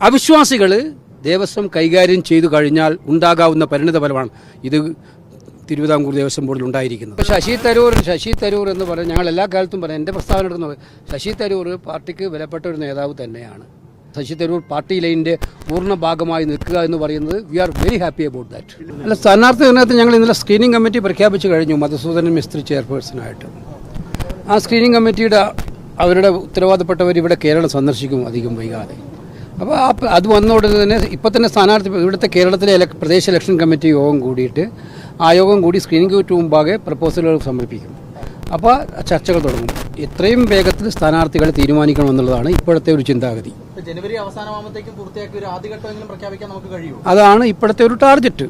അവിശ്വാസികൾ ദേവസ്വം കൈകാര്യം ചെയ്തു കഴിഞ്ഞാൽ ഉണ്ടാകാവുന്ന പരിണിതഫലമാണ് ഇത് തിരുവിതാംകൂർ ദേവസ്വം ബോർഡിൽ ഉണ്ടായിരിക്കുന്നത്. ശശി തരൂർ എന്ന് പറഞ്ഞാൽ ഞങ്ങൾ എല്ലാ കാലത്തും പറയാം, എൻ്റെ പ്രസ്താവന എടുക്കുന്നത് ശശി തരൂർ പാർട്ടിക്ക് വിലപ്പെട്ട ഒരു നേതാവ് തന്നെയാണ്. ശശി തരൂർ പാർട്ടി ലൈനിൻ്റെ പൂർണ്ണ ഭാഗമായി നിൽക്കുക എന്ന് പറയുന്നത് we are very happy about that. അല്ല, സ്ഥാനാർത്ഥി നിർണ്ണയത്തിൽ ഞങ്ങൾ ഇന്നലെ സ്ക്രീനിംഗ് കമ്മിറ്റി പ്രഖ്യാപിച്ചു കഴിഞ്ഞു, മധുസൂദനൻ മിസ്ത്രി ചെയർപേഴ്സണായിട്ട്. ആ സ്ക്രീനിംഗ് കമ്മിറ്റിയുടെ അവരുടെ ഉത്തരവാദപ്പെട്ടവർ ഇവിടെ കേരളം സന്ദർശിക്കും അധികം വൈകാതെ. അപ്പോൾ അത് വന്ന ഉടനെ തന്നെ ഇപ്പം തന്നെ സ്ഥാനാർത്ഥി ഇവിടുത്തെ കേരളത്തിലെ പ്രദേശ ഇലക്ഷൻ കമ്മിറ്റി യോഗം കൂടിയിട്ട് ആ യോഗം കൂടി സ്ക്രീനിംഗ് കമ്മിറ്റി മുമ്പാകെ പ്രപ്പോസലുകൾ സമർപ്പിക്കും. അപ്പോൾ ചർച്ചകൾ തുടങ്ങും. എത്രയും വേഗത്തിൽ സ്ഥാനാർത്ഥികളെ തീരുമാനിക്കണമെന്നുള്ളതാണ് ഇപ്പോഴത്തെ ഒരു ചിന്താഗതി. ജനുവരി അവസാനമാകുമ്പോഴത്തേക്കും പൂർത്തിയാക്കി ഒരു ആദ്യഘട്ടമെങ്കിലും പ്രഖ്യാപിക്കാൻ നമുക്ക് കഴിയും. അതാണ് ഇപ്പോഴത്തെ ഒരു ടാർഗറ്റ്.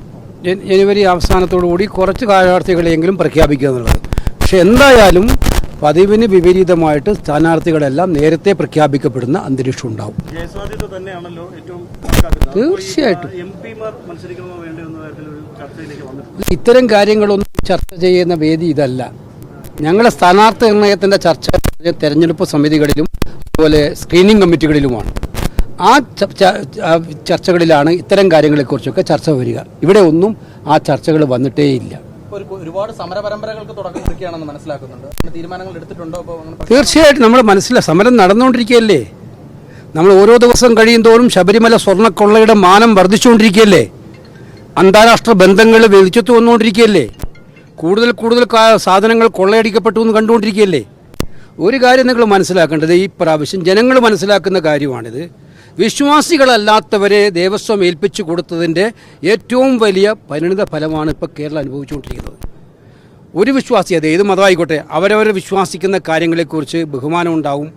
ജനുവരി അവസാനത്തോടുകൂടി കുറച്ച് സ്ഥാനാർത്ഥികളെങ്കിലും പ്രഖ്യാപിക്കുക എന്നുള്ളത്. പക്ഷെ എന്തായാലും പതിവിന് വിപരീതമായിട്ട് സ്ഥാനാർത്ഥികളെല്ലാം നേരത്തെ പ്രഖ്യാപിക്കപ്പെടുന്ന അന്തരീക്ഷം ഉണ്ടാവും. തീർച്ചയായിട്ടും ഇത്തരം കാര്യങ്ങളൊന്നും ചർച്ച ചെയ്യുന്ന വേദി ഇതല്ല. ഞങ്ങളുടെ സ്ഥാനാർത്ഥി നിർണയത്തിൻ്റെ ചർച്ച തെരഞ്ഞെടുപ്പ് സമിതികളിലും അതുപോലെ സ്ക്രീനിംഗ് കമ്മിറ്റികളിലുമാണ്. ആ ചർച്ചകളിലാണ് ഇത്തരം കാര്യങ്ങളെക്കുറിച്ചൊക്കെ ചർച്ച വരിക. ഇവിടെ ഒന്നും ആ ചർച്ചകൾ വന്നിട്ടേയില്ല. ഒരുപാട് സമര പരമ്പരകൾക്ക് തുടക്കം കുറിക്കുകയാണെന്ന് മനസ്സിലാക്കുന്നുണ്ട്. തീരുമാനങ്ങൾ എടുത്തിട്ടുണ്ടോ? തീർച്ചയായിട്ടും നമ്മൾ സമരം നടന്നുകൊണ്ടിരിക്കുകയല്ലേ. നമ്മൾ ഓരോ ദിവസം കഴിയും തോറും ശബരിമല സ്വർണ്ണക്കൊള്ളയുടെ മാനം വർദ്ധിച്ചുകൊണ്ടിരിക്കുകയല്ലേ. അന്താരാഷ്ട്ര ബന്ധങ്ങൾ വെളിച്ചത്ത് വന്നുകൊണ്ടിരിക്കുകയല്ലേ. കൂടുതൽ സാധനങ്ങൾ കൊള്ളയടിക്കപ്പെട്ടു എന്ന് കണ്ടുകൊണ്ടിരിക്കുകയല്ലേ. ഒരു കാര്യം നിങ്ങൾ മനസ്സിലാക്കേണ്ടത്, ഈ പ്രാവശ്യം ജനങ്ങൾ മനസ്സിലാക്കുന്ന കാര്യമാണിത്. വിശ്വാസികളല്ലാത്തവരെ ദേവസ്വം ഏൽപ്പിച്ചു കൊടുത്തതിൻ്റെ ഏറ്റവും വലിയ പരിണിത ഫലമാണ് ഇപ്പോൾ കേരളം അനുഭവിച്ചുകൊണ്ടിരിക്കുന്നത്. ഒരു വിശ്വാസി, അത് ഏത് മതമായിക്കോട്ടെ, അവരവരെ വിശ്വാസിക്കുന്ന കാര്യങ്ങളെക്കുറിച്ച് ബഹുമാനം ഉണ്ടാവും,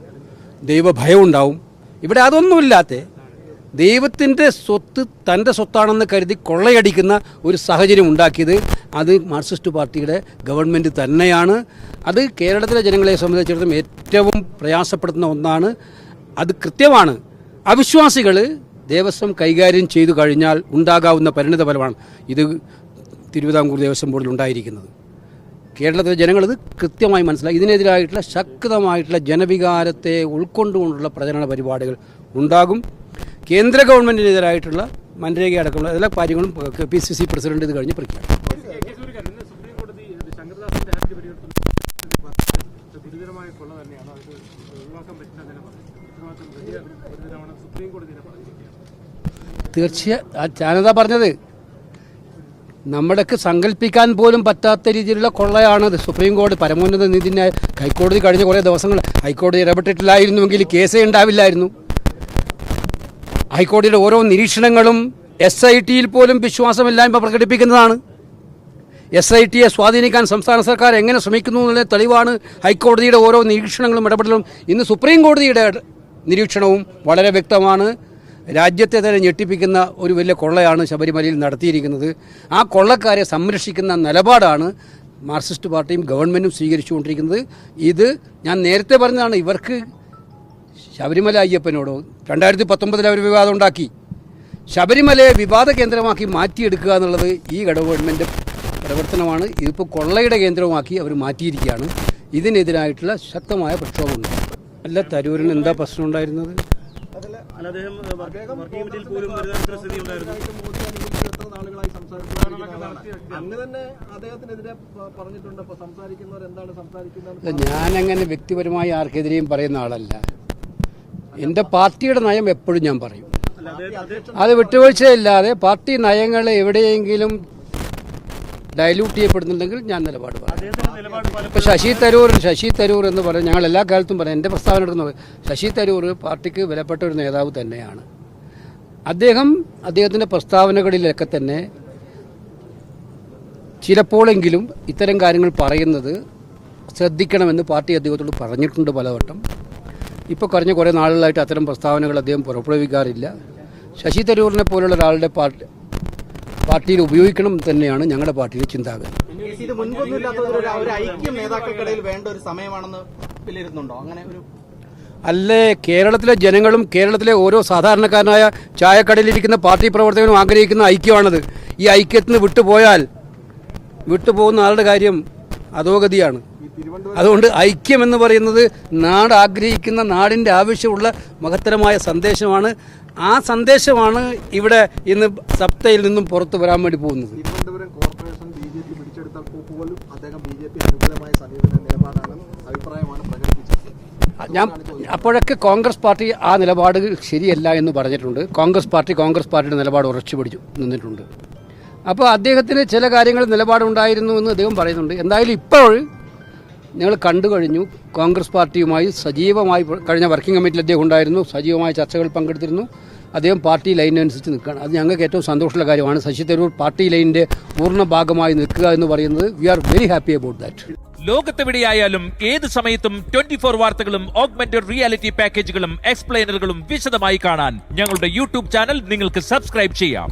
ദൈവഭയം ഉണ്ടാവും. ഇവിടെ അതൊന്നുമില്ലാത്ത ദൈവത്തിൻ്റെ സ്വത്ത് തൻ്റെ സ്വത്താണെന്ന് കരുതി കൊള്ളയടിക്കുന്ന ഒരു സാഹചര്യം ഉണ്ടാക്കിയത് അത് മാർക്സിസ്റ്റ് പാർട്ടിയുടെ ഗവൺമെൻറ് തന്നെയാണ്. അത് കേരളത്തിലെ ജനങ്ങളെ സംബന്ധിച്ചിടത്തോളം ഏറ്റവും പ്രയാസപ്പെടുത്തുന്ന ഒന്നാണ്. അത് കൃത്യമാണ്. അവിശ്വാസികൾ ദേവസ്വം കൈകാര്യം ചെയ്തു കഴിഞ്ഞാൽ ഉണ്ടാകാവുന്ന പരിണിതഫലമാണ് ഇത് തിരുവിതാംകൂർ ദേവസ്വം ബോർഡിൽ ഉണ്ടായിരിക്കുന്നത്. കേരളത്തിലെ ജനങ്ങളിത് കൃത്യമായി മനസ്സിലാക്കി. ഇതിനെതിരായിട്ടുള്ള ശക്തമായിട്ടുള്ള ജനവികാരത്തെ ഉൾക്കൊണ്ടുകൊണ്ടുള്ള പ്രചരണ പരിപാടികൾ ഉണ്ടാകും. കേന്ദ്ര ഗവൺമെൻറ്റിനെതിരായിട്ടുള്ള മൻരേഖ അടക്കമുള്ള എല്ലാ കാര്യങ്ങളും PCC പ്രസിഡന്റ് ഇത് കഴിഞ്ഞ് പ്രഖ്യാപിക്കും. തീർച്ചയായും ഞാനതാ പറഞ്ഞത്, നമ്മുടെക്ക് സങ്കല്പിക്കാൻ പോലും പറ്റാത്ത രീതിയിലുള്ള കൊള്ളയാണത്. സുപ്രീം കോടതി, പരമോന്നത നീതിന്യായ ഹൈക്കോടതി കഴിഞ്ഞ കുറേ ദിവസങ്ങൾ ഹൈക്കോടതി ഇടപെട്ടിട്ടില്ലായിരുന്നുവെങ്കിൽ കേസേ ഉണ്ടാവില്ലായിരുന്നു. ഹൈക്കോടതിയുടെ ഓരോ നിരീക്ഷണങ്ങളും SITയിൽ പോലും വിശ്വാസമില്ലായ്മ പ്രകടിപ്പിക്കുന്നതാണ്. SITയെ സ്വാധീനിക്കാൻ സംസ്ഥാന സർക്കാർ എങ്ങനെ ശ്രമിക്കുന്നു എന്നുള്ള തെളിവാണ് ഹൈക്കോടതിയുടെ ഓരോ നിരീക്ഷണങ്ങളും ഇടപെടലും. ഇന്ന് സുപ്രീം കോടതിയുടെ നിരീക്ഷണവും വളരെ വ്യക്തമാണ്. രാജ്യത്തെ തന്നെ ഞെട്ടിപ്പിക്കുന്ന ഒരു വലിയ കൊള്ളയാണ് ശബരിമലയിൽ നടത്തിയിരിക്കുന്നത്. ആ കൊള്ളക്കാരെ സംരക്ഷിക്കുന്ന നിലപാടാണ് മാർക്സിസ്റ്റ് പാർട്ടിയും ഗവൺമെൻറ്റും സ്വീകരിച്ചുകൊണ്ടിരിക്കുന്നത്. ഇത് ഞാൻ നേരത്തെ പറഞ്ഞതാണ്. ഇവർക്ക് ശബരിമല അയ്യപ്പനോടോ 2019 അവർ വിവാദം ഉണ്ടാക്കി. ശബരിമലയെ വിവാദ കേന്ദ്രമാക്കി മാറ്റിയെടുക്കുക എന്നുള്ളത് ഈ ഗവൺമെൻറ് പ്രവർത്തനമാണ്. ഇതിപ്പോൾ കൊള്ളയുടെ കേന്ദ്രമാക്കി അവർ മാറ്റിയിരിക്കുകയാണ്. ഇതിനെതിരായിട്ടുള്ള ശക്തമായ പ്രക്ഷോഭമുണ്ട്. അല്ല, തരൂരിന് എന്താ പ്രശ്നം ഉണ്ടായിരുന്നത്? ഞാനങ്ങനെ വ്യക്തിപരമായി ആർക്കെതിരെയും പറയുന്ന ആളല്ല. എൻ്റെ പാർട്ടിയുടെ നയം എപ്പോഴും ഞാൻ പറയും. അത് വിട്ടുവീഴ്ചയില്ലാതെ പാർട്ടി നയങ്ങൾ എവിടെയെങ്കിലും ഡൈല്യൂട്ട് ചെയ്യപ്പെടുന്നുണ്ടെങ്കിൽ ഞാൻ നിലപാട് പറയും. ഇപ്പോൾ ശശി തരൂർ എന്ന് പറഞ്ഞാൽ ഞങ്ങൾ എല്ലാ കാലത്തും പറയാം, എൻ്റെ പ്രസ്താവന എടുക്കുന്നത് ശശി തരൂർ പാർട്ടിക്ക് വിലപ്പെട്ട ഒരു നേതാവ് തന്നെയാണ്. അദ്ദേഹത്തിൻ്റെ പ്രസ്താവനകളിലൊക്കെ തന്നെ ചിലപ്പോഴെങ്കിലും ഇത്തരം കാര്യങ്ങൾ പറയുന്നത് ശ്രദ്ധിക്കണമെന്ന് പാർട്ടി അദ്ദേഹത്തോട് പറഞ്ഞിട്ടുണ്ട് പലവട്ടം. ഇപ്പോൾ കഴിഞ്ഞ കുറേ നാളുകളായിട്ട് അത്തരം പ്രസ്താവനകൾ അദ്ദേഹം പുറപ്പെടുവിക്കാറില്ല. ശശി തരൂരിനെ പോലുള്ള ഒരാളുടെ പാർട്ടിയിൽ ഉപയോഗിക്കണം തന്നെയാണ് ഞങ്ങളുടെ പാർട്ടിയുടെ ചിന്താഗതി. ഇത് മുൻപൊന്നുമില്ലാത്ത ഐക്യം നേതാക്കൾക്കിടയിൽ വേണ്ട ഒരു സമയമാണെന്ന് വിലയിരുത്തുന്നുണ്ടോ? അങ്ങനെ ഒരു അല്ലേ, കേരളത്തിലെ ജനങ്ങളും കേരളത്തിലെ ഓരോ സാധാരണക്കാരനായ ചായക്കടയിലിരിക്കുന്ന പാർട്ടി പ്രവർത്തകനും ആഗ്രഹിക്കുന്ന ഐക്യമാണത്. ഈ ഐക്യത്തിന് വിട്ടുപോകുന്ന ആളുടെ കാര്യം അധോഗതിയാണ്. അതുകൊണ്ട് ഐക്യം എന്ന് പറയുന്നത് നാട് ആഗ്രഹിക്കുന്ന, നാടിൻ്റെ ആവശ്യമുള്ള മഹത്തരമായ സന്ദേശമാണ്. ആ സന്ദേശമാണ് ഇവിടെ ഇന്ന് സപ്തയിൽ നിന്നും പുറത്തു വരാൻ വേണ്ടി പോകുന്നത്. തിരുവനന്തപുരം കോർപ്പറേഷൻ BJP പിടിച്ചെടുത്തപ്പോൾ പോലും അദ്ദേഹം BJP അനുകൂലമായ സമീപന നിലപാടാണ്, അഭിപ്രായമാണ് പ്രകടിപ്പിച്ചത്. ഞാൻ അപ്പോഴൊക്കെ കോൺഗ്രസ് പാർട്ടി ആ നിലപാട് ശരിയല്ല എന്ന് പറഞ്ഞിട്ടുണ്ട്. കോൺഗ്രസ് പാർട്ടിയുടെ നിലപാട് ഉറച്ചു പിടിച്ചു നിന്നിട്ടുണ്ട്. അപ്പോൾ അദ്ദേഹത്തിന് ചില കാര്യങ്ങൾ നിലപാടുണ്ടായിരുന്നു എന്ന് അദ്ദേഹം പറയുന്നുണ്ട്. എന്തായാലും ഇപ്പോൾ ഞങ്ങൾ കണ്ടു കഴിഞ്ഞു, കോൺഗ്രസ് പാർട്ടിയുമായി സജീവമായി കഴിഞ്ഞ വർക്കിംഗ് കമ്മിറ്റിയിൽ അദ്ദേഹം ഉണ്ടായിരുന്നു, സജീവമായ ചർച്ചകൾ പങ്കെടുത്തിരുന്നു. അദ്ദേഹം പാർട്ടി ലൈനനുസരിച്ച് നിൽക്കുകയാണ്. അത് ഞങ്ങൾക്ക് ഏറ്റവും സന്തോഷമുള്ള കാര്യമാണ്. ശശി തരൂർ പാർട്ടി ലൈനിൻ്റെ പൂർണ്ണ ഭാഗമായി നിൽക്കുക എന്ന് പറയുന്നത് we are very happy about that. ലോകത്തെവിടെയായാലും ഏത് സമയത്തും 24 വാർത്തകളും ഓഗ്മെന്റഡ് റിയാലിറ്റി പാക്കേജുകളും എക്സ്പ്ലെയിനറുകളും വിശദമായി കാണാൻ ഞങ്ങളുടെ യൂട്യൂബ് ചാനൽ നിങ്ങൾക്ക് സബ്സ്ക്രൈബ് ചെയ്യാം.